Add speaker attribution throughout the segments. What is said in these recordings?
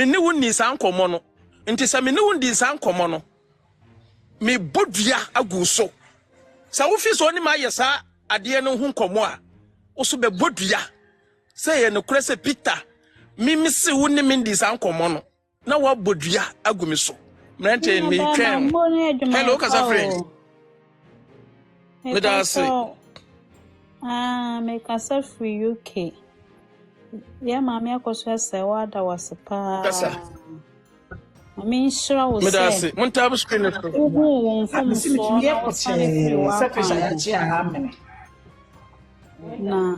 Speaker 1: me ne woni san komo no nti sa me ne woni san komo no me bodua agu so sa wo fi so ni ma yesa ade no hu komo a wo so be bodua say ye no kure se Peter me se woni me ndi san komo no na wa bodua agu me so mrante me twem hello kasa friend me da say
Speaker 2: me kasa free UK ya mama akoso se wada wasepa
Speaker 1: kasa
Speaker 2: me shira wo
Speaker 1: me da
Speaker 2: se
Speaker 1: say mun tab screen no
Speaker 2: won fam so na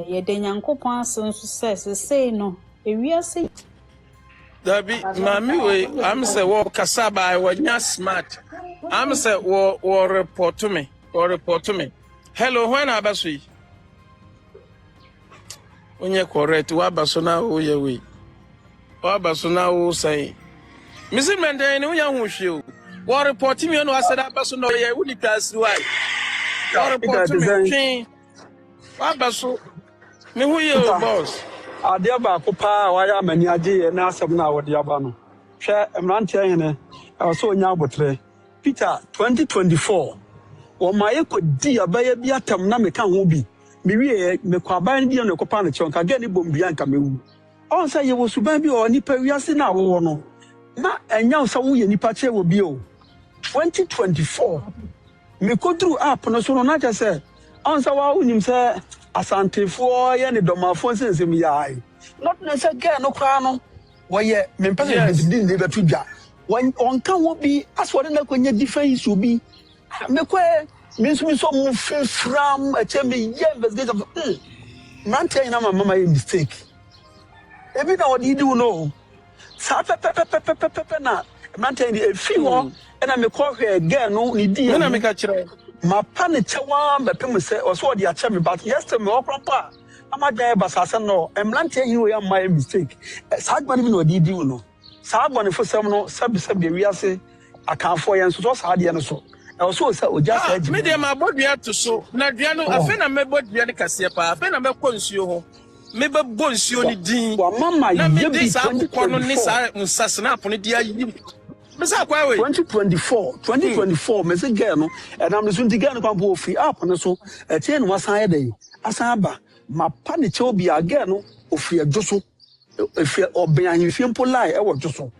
Speaker 2: ye de nyankopon asenso se no ewiase
Speaker 1: Dabi mami we am say wo kasa ba wo nya smart am say wo report to me hello when abaso onye correct wa abaso na wo ye we wa abaso na wo say misi mende ni unya hu hwe o wo report me no aseda abaso na ye uni class why wo report me wa abaso me hu ye o boss
Speaker 3: Adia ba ko pa wa ya mani age na asem na wode aba no hwe emrante hene so onya abotre Peter 2024 o maye ko di abaya bi atam na meka ho bi me wie me kwa ban bi no ko pa no chonka ga ni bombia nka mewu on say ye wo suban bi o nipa wiase na wo no na enya so wo ye nipa che wo bi o 2024 me ko through app no so no na cha say on say wa unim say asantefo ye ne domafo sensem yaai not necessarily get no kwa no woye me person din dey betu dwa on kan wo bi aswore na konya defense obi me kwe me so mu fram a chembe ye investigation man na mama ye mistake ebi na wodi di no sa pe na man tell you fi wo na me ko hwe girl no ni di
Speaker 1: na me ka kire
Speaker 3: ma pane chewa bepem se oso de ache me but yesterday me okrampa amaja basasa no emlante yi we my mistake sa agbani bi no di no sa agbani fo sem no sabi wiase akanfo ye nso so sa de no so oso se oja sa aji
Speaker 1: me de ma bodua to so na dua no afi na me bodua ne kase pa afi na me konsuo ho me be bonsuo ni din
Speaker 3: wa mama
Speaker 1: ye bi
Speaker 3: 2024
Speaker 1: no ni sa nsasnap ne dia yi Mesa kwa we
Speaker 3: 2024 me se girl no and am so ntiga no kwampo free app no so tie no wasan ye dey asan ba ma pa ne che obi a girl no ofri adwoso efri oben ahemfie mpo lai e wo dwoso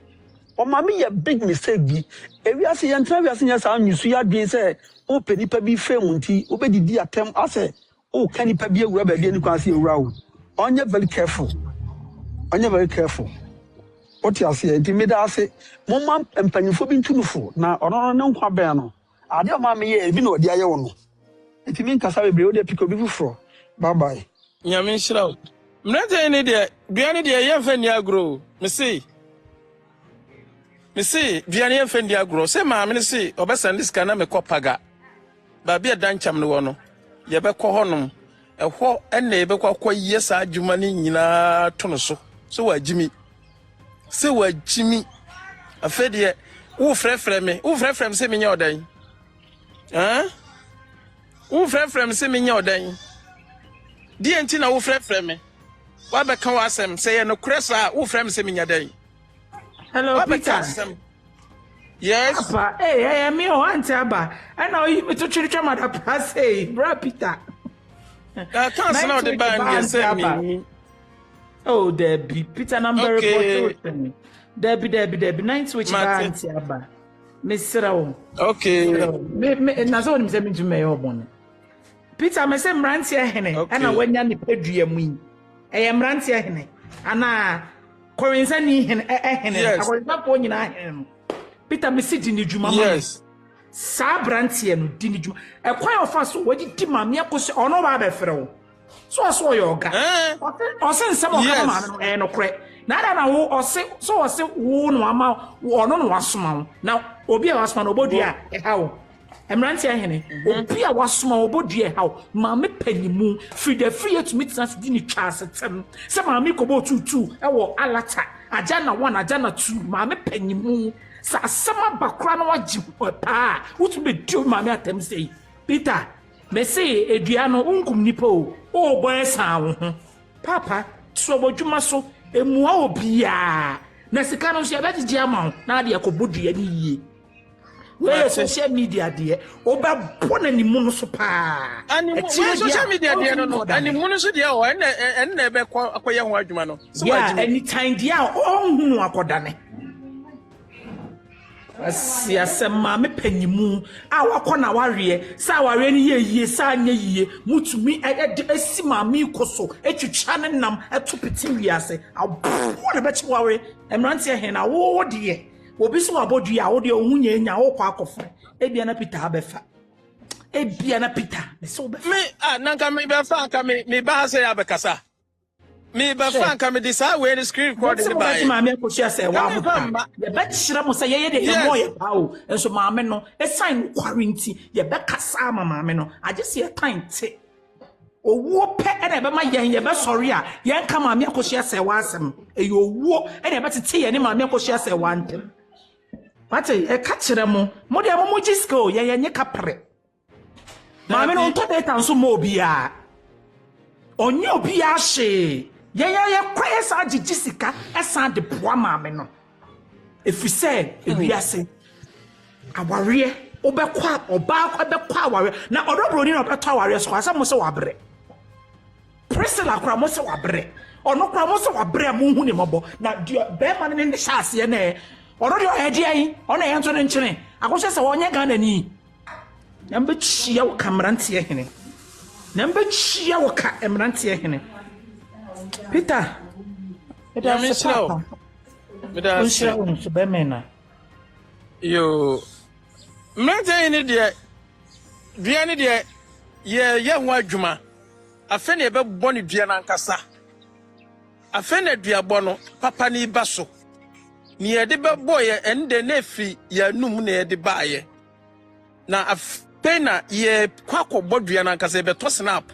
Speaker 3: o ma me ye big mistake bi ewi ase ye ntra wi ase nya sa nwusu ya dwen se o penipa bi fam nti o be didi atem ase o kanipa bi ewura ba bi ani kwa ase ewura o onye very careful what you say nti me da ase momma empanyifo bi ntunufo na ono ne nkwa ben no ade o ma me ye bi na odi aye wo no nti me nkasa bebre o de piko bi fufuro bye bye
Speaker 1: nyame nshira mrete ne de duane de ye fa ni agro me see duane ye fa ni agro se ma me se obesande ska na me kopaga ba bia dancham ne wo no ye be ko honom ehwo enne ye be kwa yesa adwuma ne nyina to no so wa jimi se wa jimi afedie wo frefre me se me nya odan wo frefre se me nya odan die enti na wo frefre me wa be kan wasem se ye no kresa wo frefre se me nya dan
Speaker 4: hello Peter
Speaker 1: yes
Speaker 4: apa me o anti aba ana o yi me to twetwa mada pass bra Peter
Speaker 1: can't now the band you send me.
Speaker 4: Oh, Debbie, Peter number report. Debbie, 9 switch band aba. Miss Rao.
Speaker 1: Okay.
Speaker 4: Me na so me to me obon. Peter me say mranti ehene, ana wanya ni pedua mu. Eye mranti ehene. Ana korinsa ni ehene. Akorinsa ko nyina ehene. Peter me sit in the juma.
Speaker 1: Yes.
Speaker 4: Sa brantie no di ni juma e kwan ofa so wadi di maame akosi ono ba be frɛ wo so yoga ose nsɛm ɔka maame no no korɛ na wo ose wo no ama ono no wasoma wo na obi a wasoma no obodua e ha wo emrantie hene obi a wasoma obodua e ha wo maame panimu free to meet us di ni twa asetem sɛ maame kobo tutu e wo alata agana 1 agana 2 maame panimu sa sama bakra na wagi pa wutu be dio mame atem sei Peter me say edua no unkum nipa o boy sa wo ho papa so bodwuma so Emua obia. Na sika no so yebegye ama na de akobodua ni yie. We social media de obabo na ni mu no so pa.
Speaker 1: Ani social media de no ani mu no so de o na ebe akoye ho adwuma no.
Speaker 4: Yeah, anytime dia ohunu akodane. Asema me panyimu a wakọ na ware sa ware ni yie sa anya yie mutumi esi ma me koso etwitwa ne nam etopete wiase abo na bechi ware emrante he na wo de obi so abodu a wo de ohunye nya wo kwa akofre ebia na Peter abefa ebia na Peter so be
Speaker 1: me nanka me befa nka me ba se ya bekasa me befa nka me de sa we ni screen recording ni ba
Speaker 4: ma me ko share say wa mo ye be kyira mo say ye de ye mo ye pa o enso ma me no e sign quarantine ye be kasa ma me no age se time te owo pe e na be ma ye be sorry a ye nka ma me ko share say wa asem e yo owo e na be tete ye ni ma me ko share say wa ntem Mate e ka kyerɛ mo de mo gisko ye nye kapre ma me no to data nso mo obia onye obia hye ye kwae sa gigisika esa de boa ma me no efise ewiase aware obekwa oba obekwa aware na odobro ni obeto aware so asa mo se wabre Priscilla kra mo se wabre ono kra mo se wabre mo hu ni mobo na be ma ne hyase na ono de ohedi ayi ono ye nto ne nkyene akose se wonye Ghana ni namba chia wo kamrante hene namba chia wo ka emrante hene Peter
Speaker 1: me slow me da
Speaker 4: so be mena
Speaker 1: yo mrante ni de dua ni de ye ho adwuma afa ne be bɔ ne dua na nkasa afa ne dua bɔ no papa ni ba so ni ye de be bɔ ye ende na fi ya num na ye de ba ye na pena ye kwakɔ dua na nkasa be to snap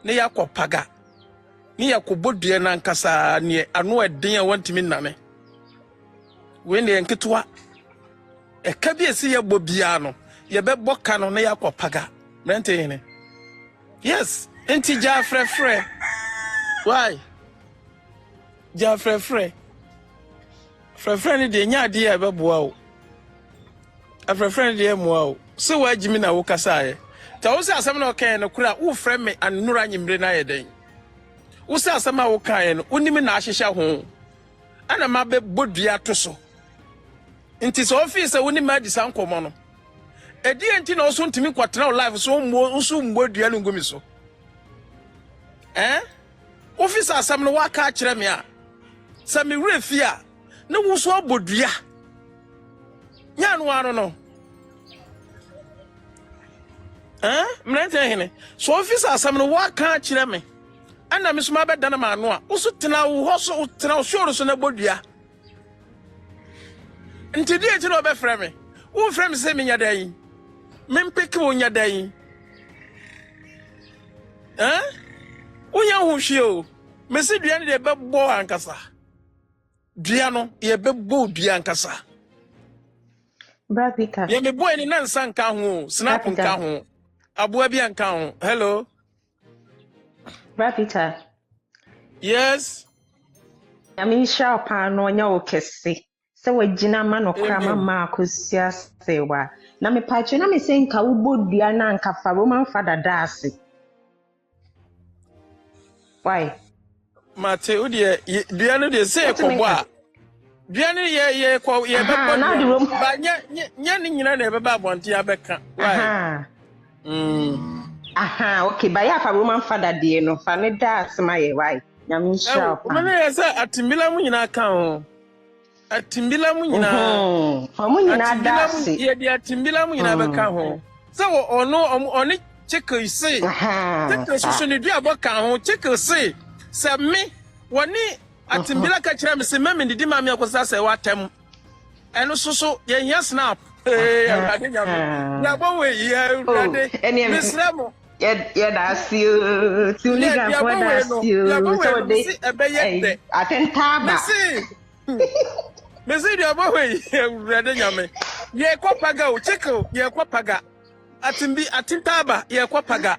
Speaker 1: ne yakɔ paga ni yakɔ dua na nkasa ne ano eden a wantimi nane we ne nketwa e ka bi esi ye bɔ bia no ye be bɔ ka no ne yakɔ paga mente yene yes enti ja frefre why ja frefre ni de nya de ya be boa o afrefre ni de moa o se wa jimi na wo kasa ye ta wo se asem na o kan no kura wo frɛ me anura nyimre na ye den wo se asem a wo kan no onimi na ahyehya ho ana ma be bodua to so nti so office wo ni ma di san komo no edi enti na wo so ntimi kwatena live so mbo dua no ngumi so office asem no wa ka kire me a se me wure fi a na wo so abodua nya no aro no mrante hene so office asem no wa ka kire me ana me so ma beda na ma no a wo so tena wo ho so tena wo so na bodua nti die ti no be frɛ me wo frɛ me se me nya dan me mpeke wo nya dan Unya hwehwe o mesi dua ne de bebbo ankasa dua no ye bebbo dua ankasa
Speaker 2: Brabika
Speaker 1: ye me boy ni na nsa nka ho snap nka ho aboa bi nka ho hello
Speaker 2: Brabika
Speaker 1: yes
Speaker 2: Yami sha pa no nya okese se wagina ma no kra mama akosia sewa na me pache na me se nka wo bodua na nka fa Roman father daase Why?
Speaker 1: Mate, udie, duanu de se kobo a. Duanu ye ko ye bebo. Ba nya ni nyina na beba abonti abeka. Why?
Speaker 2: Aha, okay, ba ya fa Roman father de no, fa ne da asema ye why? Nyam sharp.
Speaker 1: O me ye se atimbila mu nyina kan ho. Atimbila mu nyina.
Speaker 2: Fa mu nyina da se.
Speaker 1: Ye de atimbila mu nyina beka ho. Se wo oni check say check so ne dua boka ho check say se me woni atimbila ka kire me se me ndidi ma me akosa se watem eno so ye hia snap awade nyame na bo we ye awade misremo
Speaker 2: ye da siu tu liga for da siu so de atenta ba
Speaker 1: mesi dia bo we ye awade nyame ye kwapaga o check ye kwapaga atimbi atintaba ye kwapaga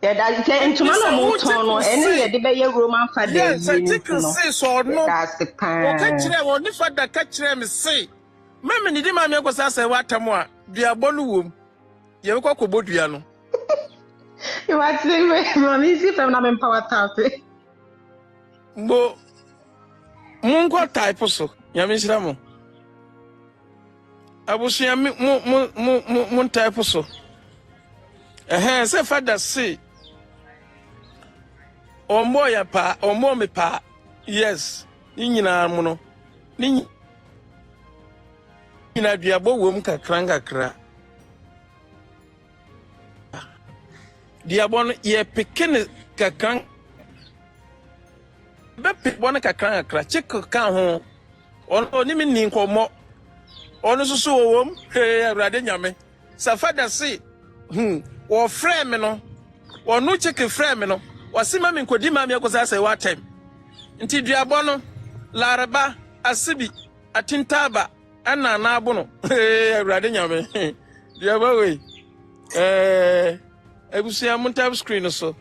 Speaker 2: Yeah, that's into man no tono any de be Roman father.
Speaker 1: Yes, I think say so no.
Speaker 2: That's the kind.
Speaker 1: O ka kire won ni father ka kire me say. Meme ni di ma me ko sa say watamo a dua bonu wom. Ye ko kobodua no.
Speaker 2: You want to say mommy see from na power tap.
Speaker 1: Bo mungo type so. Ya me shira mo. Abusu ya mun type so. Say father say Omo ya pa, omo me pa. Yes. Ni nyina mu no. Ni nyina duabo wom kakra. Diabo no ye pekene kakran. Be pekbo no kakra. Check kan ho. Oni mi ni nkomo. Ono susu wom. Awurade nyame. Sa father say, wo frame me no. Wo no check frame me no. Wasima mi nkodi ma mi akosa say what time nti duabo no laraba asibi atintaba ana na abo no awurade nyame duabo we ebusia montab screen so.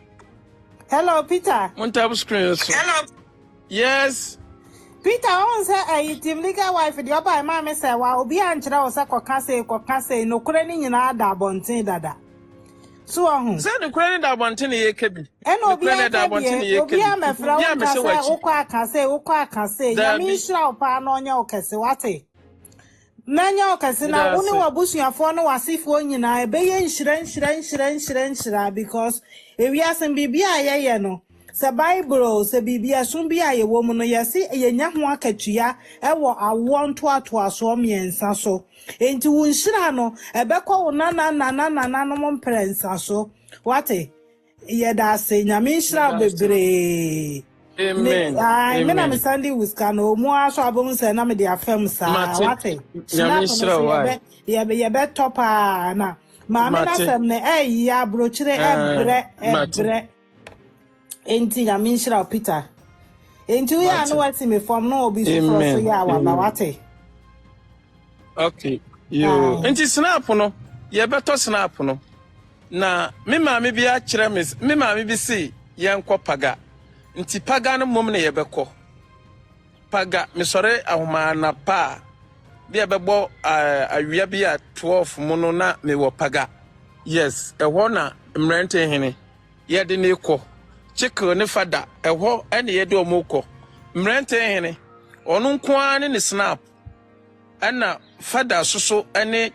Speaker 5: Hello Peter.
Speaker 1: Montab screen so. Hello. Yes.
Speaker 5: Peter on say team legal wife the oba ma me say wa obi ankyere wo say koka say no kure ni nyina da bonten dada. So ahun
Speaker 1: say the kwani da bonten ye kebi
Speaker 5: eno obi amefra wo say ukwa say ya mi hira opa na onya okese wate nanya okese na woni wabusuafo no wasifo nyina ebeye nhyira because ewiasem bibia ye no se bible se bibia so bia ye wo mu no yesi yenya ho akatua ewo awo nto aso miensa so enti wo nhyira no ebekọ wo na no mprensa so wate ye da se nyame nhyira bebre.
Speaker 1: Amen.
Speaker 5: I mean I'm standing with Kano mo aso abom se na me de afem sa wate
Speaker 1: nyame nhyira wa
Speaker 5: ye be topa na ma me na sem ne ya brochire ebre enti ya minshira Peter enti we anu wati me from no obi so ya wa wate.
Speaker 1: Okay yo enti snap no ye beto snap no na me maame bi a kire me maame bi si ye nkọ paga nti paga no mom na ye bekọ paga me sore ahoma na pa bi e bebo awia bi a 12 mu no na me wo paga. Yes ehọ na mrente hene ye de ne kọ chikel ne fada ehọ ene ye de omoko mrente hene onu nko ne snap ana fada soso ene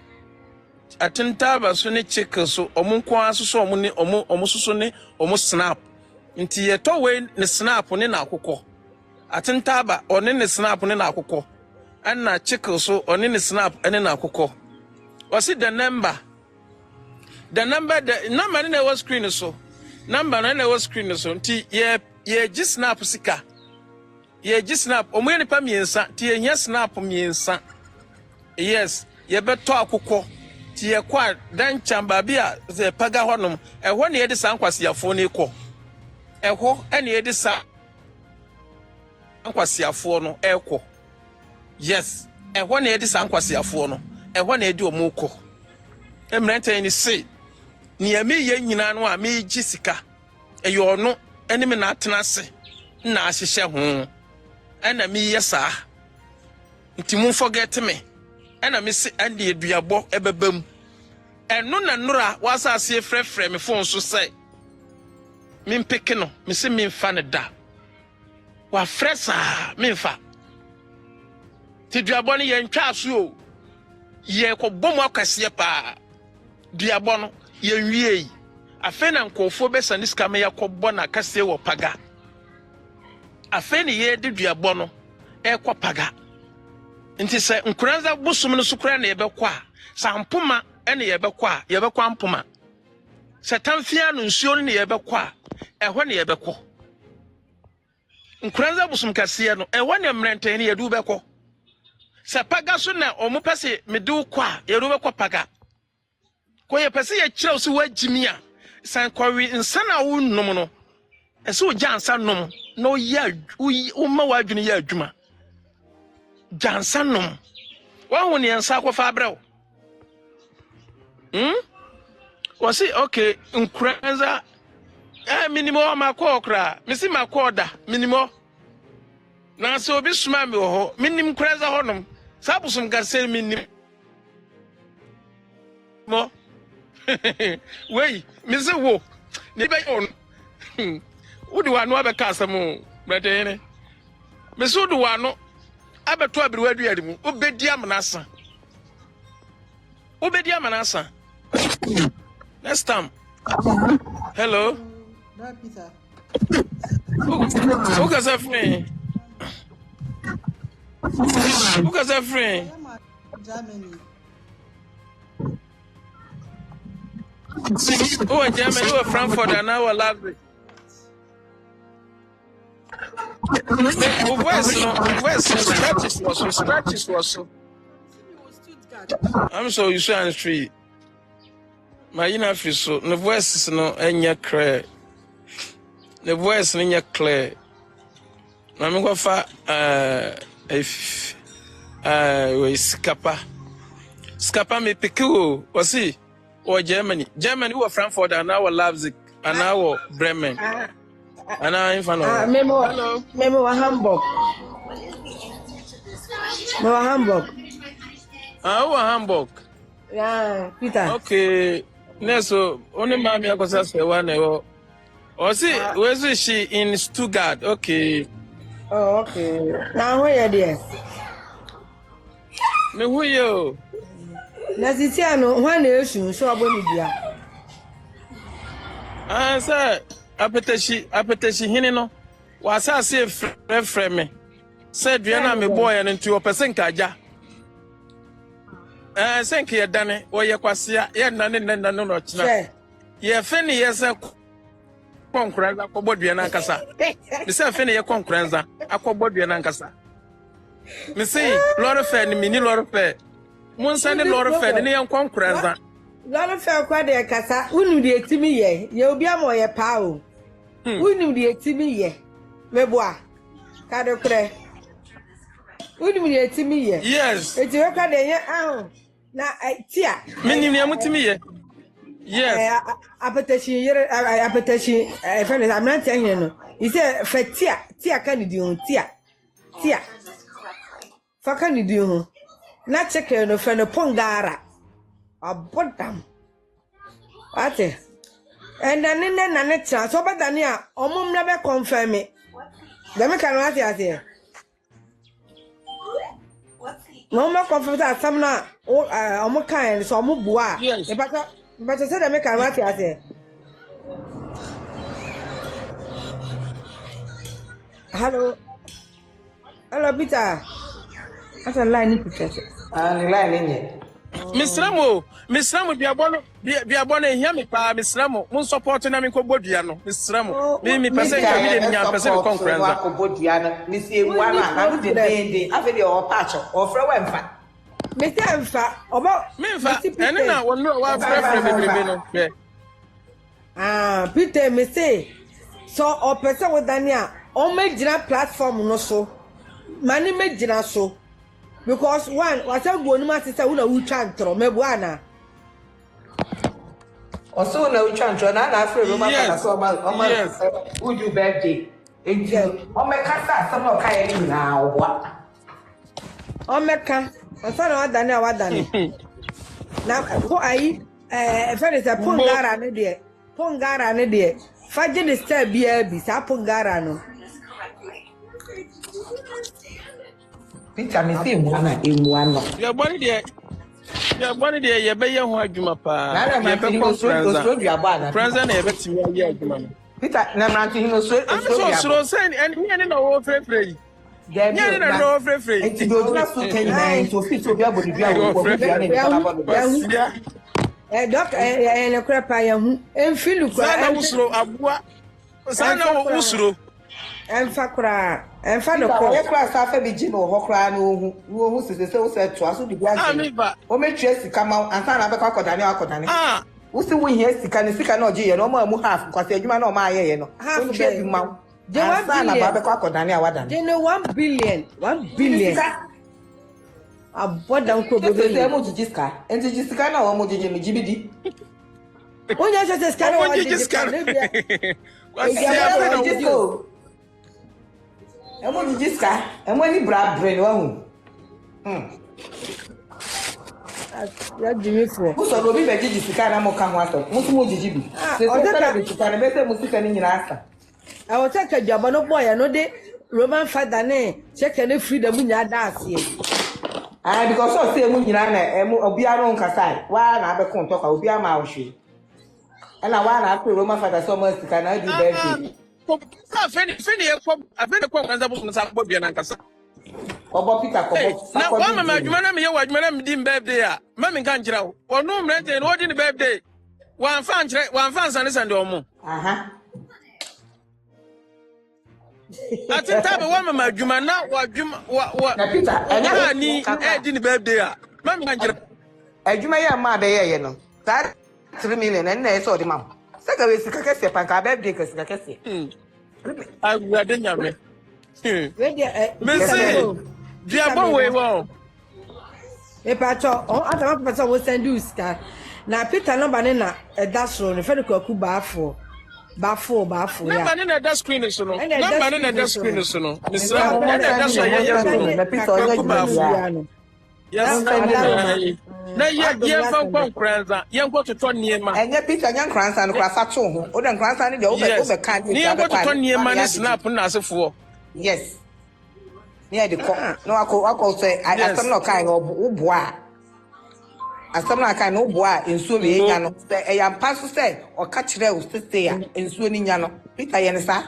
Speaker 1: atintaba so ne chikel so omunko asoso omu soso ne omu snap nti ye to we ne snap ne na akokọ atintaba one ne snap ne na akokọ ana chikel so one ne snap ene na akokọ wasi the number ne was screen so number na was screen so nti ye gi snap sika ye gi snap omo ne pa miensa ti ye nya snap miensa. Yes ye beto akokọ ti ye kwa dan chamba bia ze paga honom ehọ ne ye de sankwasiafo ne kọ ehọ ene ye de sankwasiafo no ekọ. Yes ehọ ne ye de sankwasiafo no ehọ ne ye de omo kọ emrente ni say ni ame ye nyina no a me gi sika eyo no ene me na atena se na ahyehye ho ana me yesa nti mu forget me ana me se ande aduabo ebebam eno na nura wasase frefre me phone so say me mpeke no me se me mfa ne da wa fresa me mfa ti duabo no ye ntwa aso o ye ko bom akase pa duabo no ye nwie afa na nkofo be saniska me yakobọ na kase wo paga afa ne ye de duabo no ekọ paga nti se nkuranza busum no sukura na yebekọ a sampoma ene yebekọ a yebekọ ampoma se tamfia no nsuo no yebekọ a ehọ ne yebekọ nkuranza busum kase no ehọ ne mrente ne yedu bekọ se paga so na omupese medu kọ a yedu bekọ paga ko ye pese ye kire so wagimi a san kwawi nsana wo nnum no ese o jansa nnum no ya o ma wadwene ya adwuma jansa nnum wa ho ne nsa akọfa abrɛw o si okay nkranza minimum ma call kra. Me see ma call da minimum. Na so obi suma me ho. Minim kra za honom. Sa busum ga say minim. Mo. Wey, me say wo. Ni be on. Wodi wa no abeka asem brede ne. Me so do wa no abeto abirwa aduade mu. Obedi amanasa. Obedi amanasa. Next time. Hello.
Speaker 6: No, Peter.
Speaker 1: Who can say free? Who can say free?
Speaker 6: Germany.
Speaker 1: Oh, Germany, oh, Frankfurt, and now Leipzig. Scratches was. I'm so you say on the street. My enough is so. The voice is no any clear. The voice is not clear. I'm going for Scapa me piku was he or Germany or Frankfurt and now Leipzig and now Bremen and now in front of
Speaker 7: Memo Hamburg.
Speaker 1: Hamburg.
Speaker 7: Yeah, Peter.
Speaker 1: Okay. So only mommy I say one or see where is she in Stuttgart? Okay.
Speaker 7: Oh, okay. Now where are they?
Speaker 1: Me who you?
Speaker 7: Na Titiano, one issue, so Abonia.
Speaker 1: Sir, apetition, Hinino. Was I say, friend me? Said Vienna, me boy, and into your person, Kaja. Thank you, Danny, or your quasia, yet none in the no. Ye Fanny, yes, a concurrent, a Cobodian Ancasa. Mr. Fanny, a concurrent, a Cobodian Ancasa. Me say, Lord of Fair, mini Lord of Fair. One Sunday Lord of Fair, the young concurrent. Lord
Speaker 7: of Fair, quite a cassa, wouldn't be a Timmy ye, you'll be a more a pow. Wouldn't be a Timmy ye. Mebois, Cado Cray. Wouldn't be a Timmy ye.
Speaker 1: Yes,
Speaker 7: it's your card. Now, I tear.
Speaker 1: Meaning, to me. Yes,
Speaker 7: appetition, I'm not telling you. He said, Fatia, Tia Candy, Tia. Can you do? Not check no friend of Pongara. A bottom. What? And then in the next chance, so bad than ya, or mum never confirm me. The make an here. No more confirm that some now, or more kind, so more bois.
Speaker 1: Yes,
Speaker 7: but I said I make an here. Hello, Peter. That's a line in picture. Line in it.
Speaker 1: Miss Ramo, be a bonnet, hear me, pa, Miss Ramo, won't support an amico Bodiano, Miss Ramo, me percent
Speaker 8: Bodiana, Miss Ewana, I would the Avenue or Patch or Frowenfa.
Speaker 7: Mr. About
Speaker 1: me, and then I will know what
Speaker 7: Peter, me say, so or person with Dania, or make dinner platform no so. Money make dinner so. Because one, what I go no matter who chantro, Mebuana.
Speaker 8: Also, no chantro, and I feel about would you birthday? Oh, my casa, some of Kayan now. What?
Speaker 7: Oh, Mecca, I thought what done. Now, who I, if it is a Pongara, an idiot, Pongara, an idiot. Fajin is still BLB, Sapungarano.
Speaker 8: Peter, me see one in one.
Speaker 1: Your body there, you be young like Jumapa. President, ever to me,
Speaker 8: Peter, never to him.
Speaker 1: I'm so saying, and me and no free. Yeah, no free.
Speaker 8: And to go to fit to be able to be
Speaker 7: a doctor and a crap I am, and Philip,
Speaker 1: Usro,
Speaker 7: and Fakra. And find a
Speaker 8: class after the Jim or Hokra, who said to us, or make Jesse come out and find a crocodile. Ah, what's the win here? Can see cannot G and no more half because you man or my half a jet mount. They want a crocodile.
Speaker 7: They know 1 billion. 1 billion. A bought down to
Speaker 8: the Jiska and the Jiska or Mojim GBD.
Speaker 7: When you just kind of just kind of
Speaker 8: and when you just got and when you brought brain one.
Speaker 7: That Jimmy for.
Speaker 8: Who's a Robbie Jessica Mokawato? Musumo Jibi.
Speaker 7: I will take a job on a boy, I know the Roman father name. Check any freedom in your dance here.
Speaker 8: Ah, because so say Munana and Obiano Casai. Why I can't talk of Obia Maushi. And I want to Roman father so much to cannot do that. I've been a quote and double Bobian and Casa. Now, one man, you madam dim birthday. Mammy can't tell. Or no rent and what in the birthday. One fan, and listen to more. I think I have a woman, my Juma now. What Peter, and I need in the birthday. Mammy can't tell. A Jumaya mother, you know. That 3 million and they saw the mom. Second is the Cassia Panka birthday because the Cassia. I would have me. Dear boy, well.
Speaker 7: A patcho, or other person will send you scar. Now, Peter, no banana, a dash room, a federal coup baffle. Baffle. No
Speaker 1: banana, that screen is no. No banana, that screen is no. Yes, na ye fan kwanza ye nko toto niema
Speaker 8: enye Peter nyan kransa no krasa to ho o dan kransa ne de o be kan
Speaker 1: ni ye nko toto niema ne snap na asefo
Speaker 8: yes ni e de ko no akọ say asem no kan o boa asem na kan no boa ensuo be nya no e ya paso say o ka kire o sese ya ensuo ni nya no Peter ye ne sa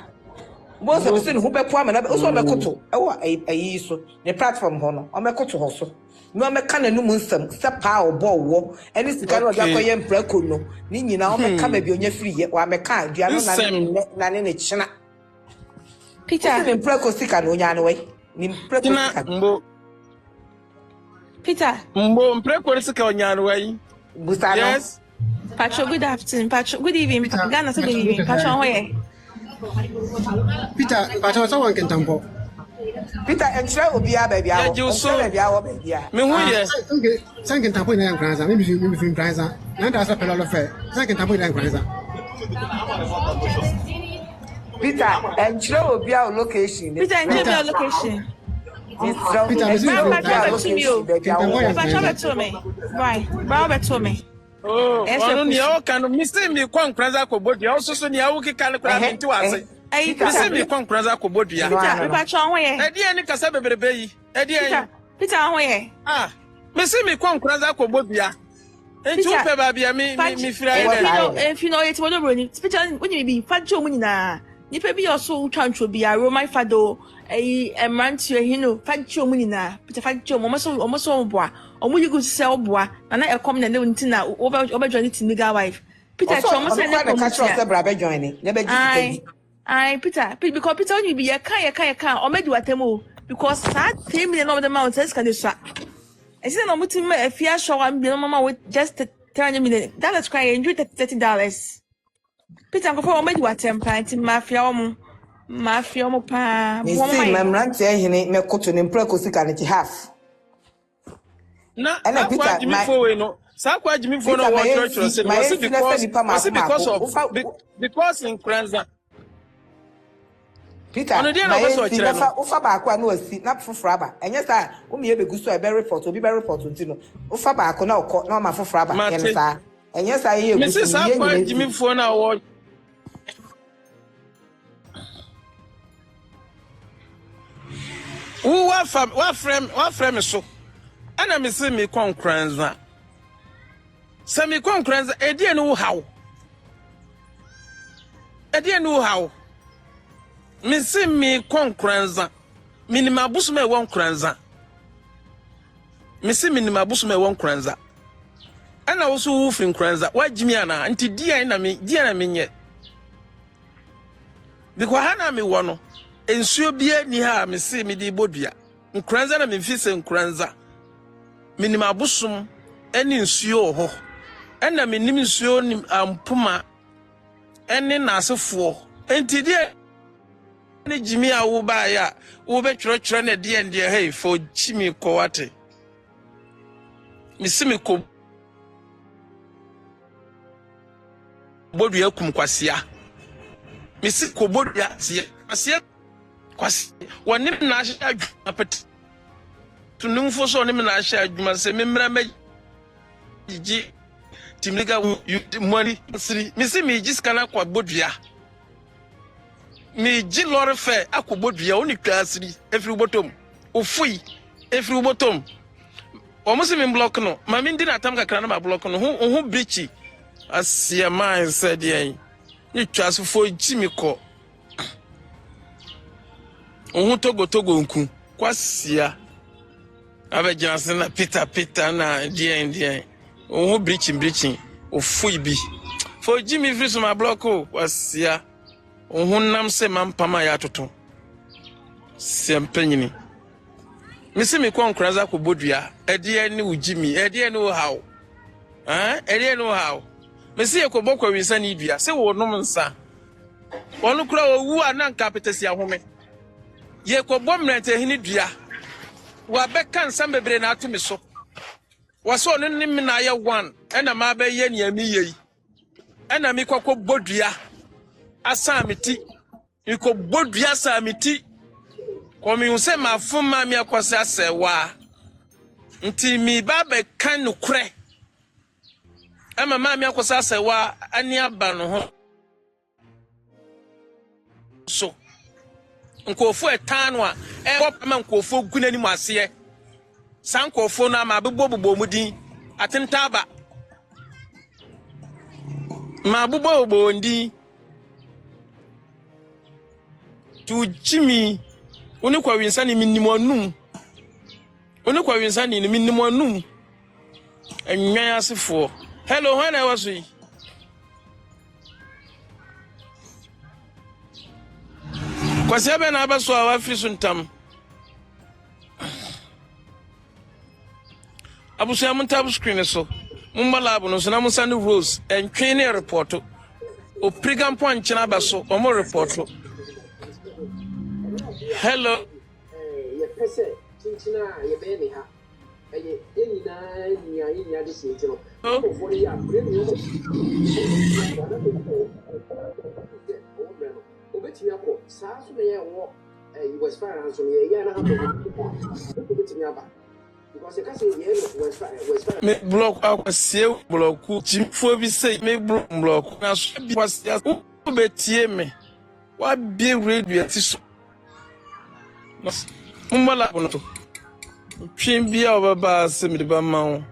Speaker 8: bo se be hu be po amana o so be koto e wo ayi so ne platform ho no o me koto ho so no me ka na nu nsam se pa obo wo eni sika no jakọ ye mprako no ni nyina o me ka ba bi onya free ye wa me ka dua no na ne china
Speaker 9: Peter
Speaker 8: ni mprako sika no nya no we ni mprako sika
Speaker 1: mbo
Speaker 9: Peter
Speaker 1: mbo mprako sika onya no we
Speaker 8: yes
Speaker 9: Pacho, good afternoon. Pacho, good evening. Ghana, good evening. Pacho, where?
Speaker 10: Peter, Pacho, someone can tampo.
Speaker 8: Peter, and try will be a baby. I do so baby. Me who yes.
Speaker 10: Okay, second tampo in Granza. Maybe you between Granza. And that's a fellow affair. Second tampo in Granza.
Speaker 8: Peter, and try will be our location.
Speaker 9: Peter, and your location. Pacho, me. Right. Robert told me.
Speaker 1: Oh, I ni o kan mi se mi kwa nkranza kobodua o so ni awu kika ne kra mi nti wase mi se mi kwa nkranza kobodua
Speaker 9: Peter pa cho ho ye
Speaker 1: e die ni kasa beberebe yi e die
Speaker 9: Peter ho ye
Speaker 1: mi se mi kwa nkranza kobodua enti o pe ba bia mi fira
Speaker 9: ye if you know it wo do broni Peter when you be fa jo mu nyina ni pe bi yo so twantwo bia Roman fado emranti hino fa jo mu nyina Peter fa jo mo so boa omo yigu se oboa na ekom na ne nti na obejoin ti mega wife Peter chomo se ne
Speaker 8: ko se bra be join ne be
Speaker 9: ji Peter because Peter when you be ya kan o medi watemu because that 10 million of the mountains can desha I say no mutim ma afia show am bi no mama with just 300 million that is cry enjoy $30 Peter ko for o medi watem pa nti mafia omo pa
Speaker 8: mo mai memrant e hene me koto ne mpra ko sika ne half
Speaker 1: na Peter Jimmy Fowe no sakwa Jimmy Fowe no what church say because in Kranza
Speaker 8: Peter ufa ba akwa na osi na foforo aba enye sa o me be guso e be report obi be report ntino ufa ba akwa na okọ na ma foforo aba yen sa enye sa ye guso
Speaker 1: me sakwa Jimmy Fowe na wo wa frame so ana me se me konkranza se me konkranza edie no hawo me se me konkranza minima busuma e won kranza me se minima busuma e won kranza ana wo so wo frin kranza wagimi ana nti dia na me nye because hana me wo no ensuo bia ni ha me se me di bodua nkranza na me fise nkranza minima busum eni nsuo ho ena minim nsuo ni ampuma eni nasefo enti de ni jimi awu ba ya wo be twere na de hey fo chimi ko wate misimi ko bodua kum kwasia mesi ko bodua sie kwasia kwasi wonim na ahye adwuma pet tunumfo so onim na ahye adwuma se memra ma ji timliga money siri mesi mi ji skana kwa bodua mi ji lore fe akobodua oni klasiri efri botom ofui efri botom omusi mi block no ma mi ndi na atam kakra na ma block no ho breachi asia man said yen ni twasofo ji mi ko ho togo nku kwasia abegyanse na Peter na dien ho breachi ofui bi fo ji mi free so ma block o kwasia ho nam se mampama ya toto sempanyini misi mi kwa nkraza ko bodua ede ne ujimi ede ne wo hawo ede ne wo hawo misi e ko bokwa winsa ni dua se wo nom nsa wonu kura owu ananka petesi ahome ye ko bomrete hini dua wa beka nsa bebre na atumi so waso no nim na ye one ena ma be ye ne ami yei ena mi kwakọ bodua asamiti iko bodua asamiti komi unse mafuma mi akwase asewa nti mi baba kan no kure ama ma mi akwase asewa ani aba no ho so nkofo etano a ma nkofo gunani mu ase sankofo na ma bebo mudin atentaba ma bebo ndi tu Jimmy oni kwa winsa ni minimo anum oni kwa winsa ni minimo anum enwan asefo hello when I was we kwase be na abaso a wafiri suntam abuso ya muntab screen so mumbala no so na musane rose entwen ne report o prigam point na abaso o mo report. Hello.
Speaker 11: Ye pese chinchina ye be ni ha. Eye enina nya de sintiro. O for ya premium. O beti ya ko sa so ye wo West Fire so ye ya na ha ko beti mi aba. Because you can say ye West Fire.
Speaker 1: Me block akwasie block chimfo bi say me block na so bi kwasie o betie me. Wa bi radio ti so Mumbala bono twin bia obaba se me ba ma wo